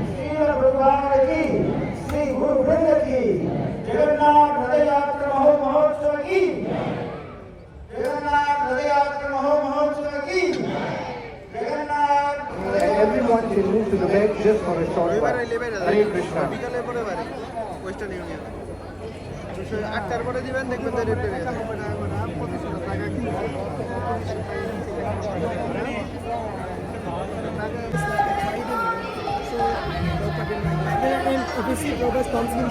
శ్రీల ప్రభుపాద की श्री गुरु वृंद की जगन्नाथ रथ यात्रा महोत्सव की जगन्नाथ रथ यात्रा महोत्सव की Jagannath everyone should move to the back just for a short while. Hare Krishna. Western Union 8টার পরে দিবেন দেখবেন যে রেট হয়ে গেছে obviously Robert Thompson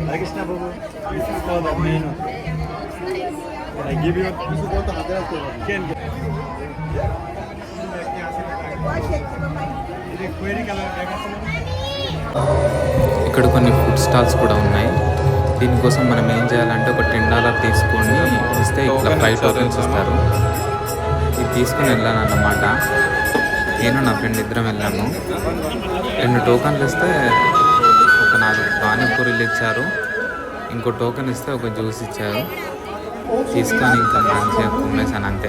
Hare Krishna Babu. This is called a menu. Can I give you? This is called the Can ఇక్కడ కొన్ని food stalls కూడా ఉన్నాయి. దీనికోసం మనం ఏం చేయాలంటే ఒక $10 తీసుకొని ఇస్తే ఇట్లా 5 టోకెన్స్ ఇస్తారు. ఇది తీసుకుని వెళ్ళాను అన్నమాట. నేను నా ఫ్రెండ్ ఇద్దరం వెళ్ళాము. 2 టోకన్లు ఇస్తే ఒక 4 పానీపూరీలు ఇచ్చారు. ఇంకో టోకెన్ ఇస్తే ఒక జ్యూస్ ఇచ్చారు. తీసుకొని ఇంకా మంచిగా కుమ్మేశాను అంతే.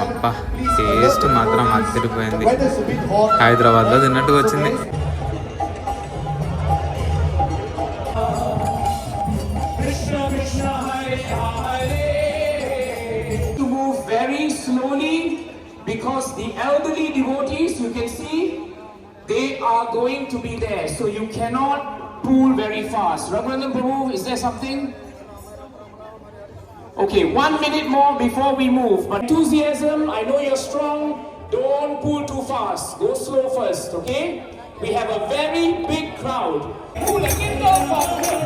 అబ్బా టేస్ట్ మాత్రం అదిరిపోయింది. హైదరాబాద్లో తిన్నట్టుగా వచ్చింది. Because the elderly devotees, you can see, they are going to be there. So you cannot pull very fast. Raghunath Prabhu, is there something? Okay, 1 minute more before we move. But enthusiasm, I know you're strong. Don't pull too fast. Go slow first, okay? We have a very big crowd. Pull a little faster.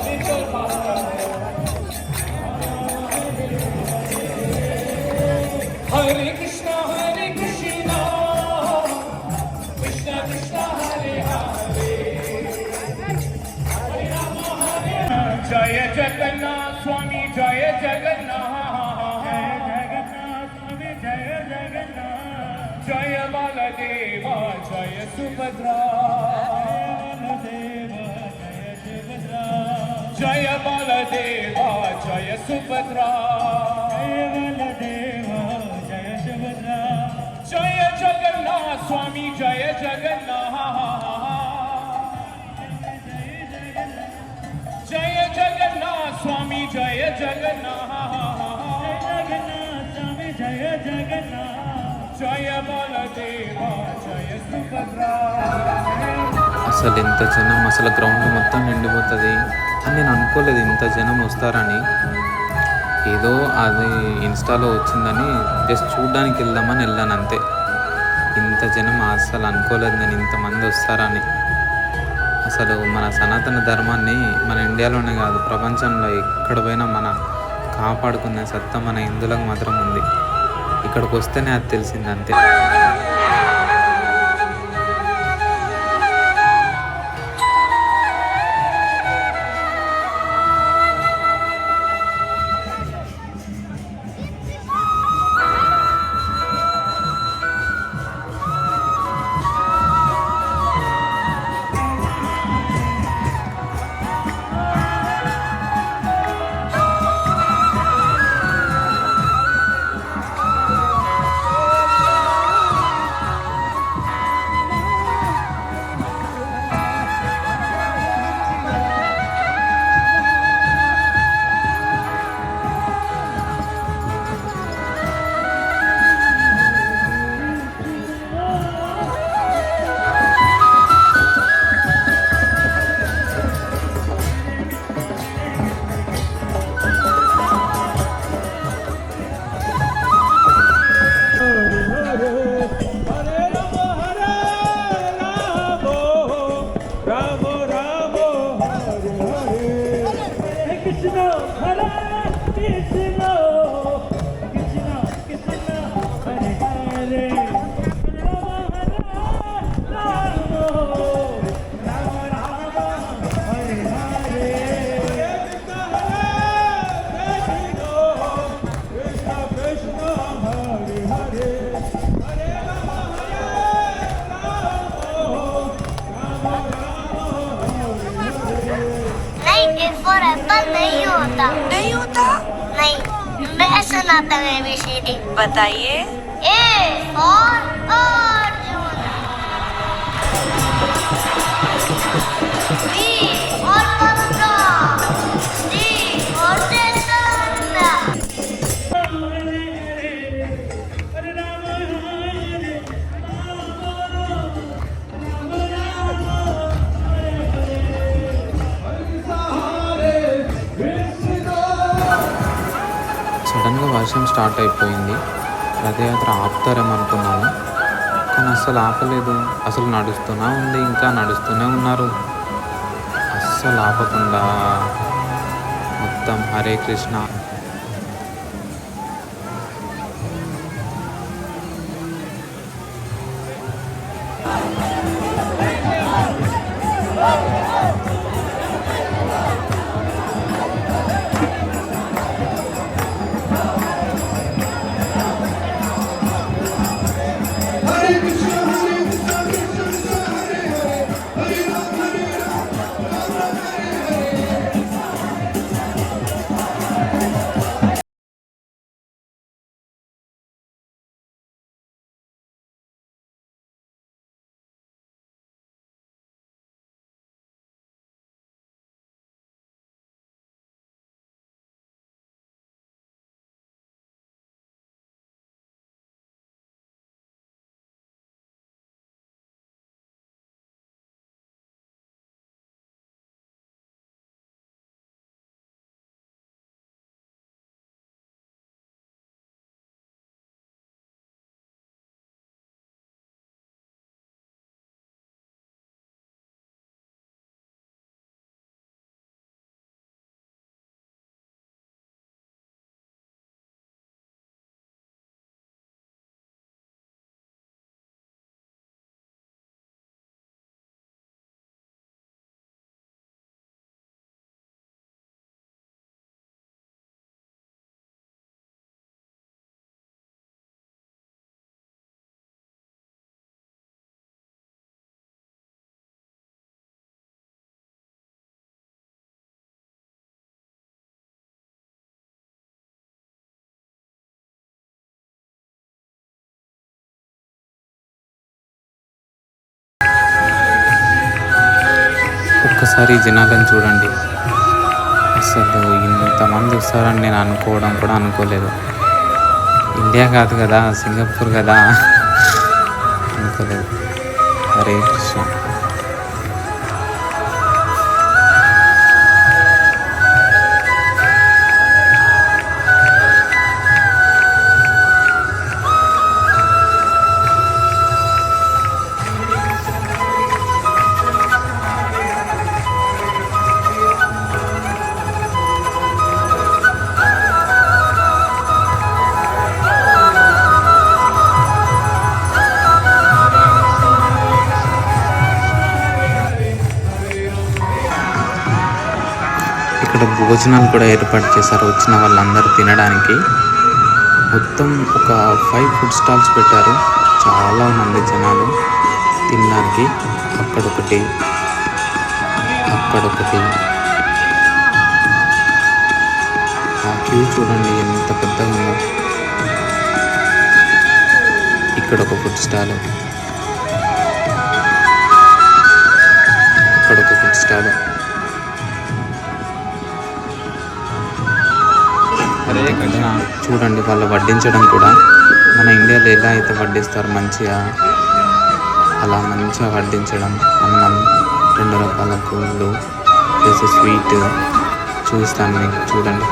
Little faster. Hare Krishna, Hare Krishna, Krishna Krishna, Hare Hare, Hare Rama, Hare Rama. Jaya Jagannath Swami, Jaya Jagannath, Jaya Jagannath Swami, Jaya Jagannath, Jaya Baladeva, Jaya Subhadra, Jaya Baladeva, Jaya Subhadra, Jaya Baladeva, Jaya Subhadra, Jaya Jagannath Swami, Jaya Jagannath, Jaya Jagannath Swami, Jaya Jagannath, Swami, Jaya Jagannath, Jaya Baladeva, Jaya Subhadra. అసలు ఇంత జనం, అసలు ground మొత్తం నిండిపోతుంది అని నేను అనుకోలేదు. ఇంత జనం వస్తారని. ఏదో అది ఇన్స్టాలో వచ్చిందని జస్ట్ చూడ్డానికి వెళ్దామని వెళ్ళాను అంతే. ఇంత జనం అసలు అనుకోలేదు నేను ఇంతమంది వస్తారని. అసలు మన సనాతన ధర్మాన్ని మన ఇండియాలోనే కాదు ప్రపంచంలో ఎక్కడ పోయినా మన కాపాడుకునే సత్తా మన హిందువులకు మాత్రం ఉంది. ఇక్కడికి వస్తేనే అది తెలిసింది అంతే. A for apple नहीं होता. नहीं होता? नहीं. मैं सुनाता हूँ ABCD. बताइए. A for Arjun. B for Patra. C for Chaitanya. సడన్గా వర్షం స్టార్ట్ అయిపోయింది. రథయాత్ర ఆపుతారేమో అనుకున్నాను, కానీ అస్సలు ఆపలేదు. అసలు నడుస్తూనే ఉంది, ఇంకా నడుస్తూనే ఉన్నారు. అస్సలు ఆపకుండా మొత్తం హరే కృష్ణ. ఒక్కసారి జనాలను చూడండి, అసలు ఇంతమంది వస్తారని నేను అనుకోవడం కూడా అనుకోలేదు. ఇండియా కాదు కదా, సింగపూర్ కదా అనుకోలేదు. హరే కృష్ణ. ఇక్కడ భోజనాలు కూడా ఏర్పాటు చేశారు వచ్చిన వాళ్ళందరూ తినడానికి. మొత్తం ఒక 5 ఫుడ్ స్టాల్స్ పెట్టారు. చాలా మంది జనాలు తినడానికి. అక్కడొకటి, అక్కడొకటి. ఆ క్యూ చూడండి ఎంత పెద్దగా ఉందో. ఇక్కడ ఒక ఫుడ్ స్టాల్, అక్కడ ఒక ఫుడ్ స్టాల్. చూడండి వాళ్ళు వడ్డించడం కూడా మన ఇండియాలో ఎలా అయితే వడ్డిస్తారు మంచిగా, అలా మంచిగా వడ్డించడం. అన్నం, 2 రకాల కూరలు ప్లస్ స్వీట్ చూస్తాను మీకు. చూడండి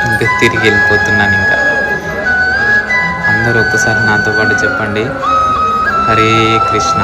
ఇంకా తిరిగి వెళ్ళిపోతున్నాను. ఇంకా అందరూ ఒక్కసారి నాతో పాటు చెప్పండి, హరే కృష్ణ.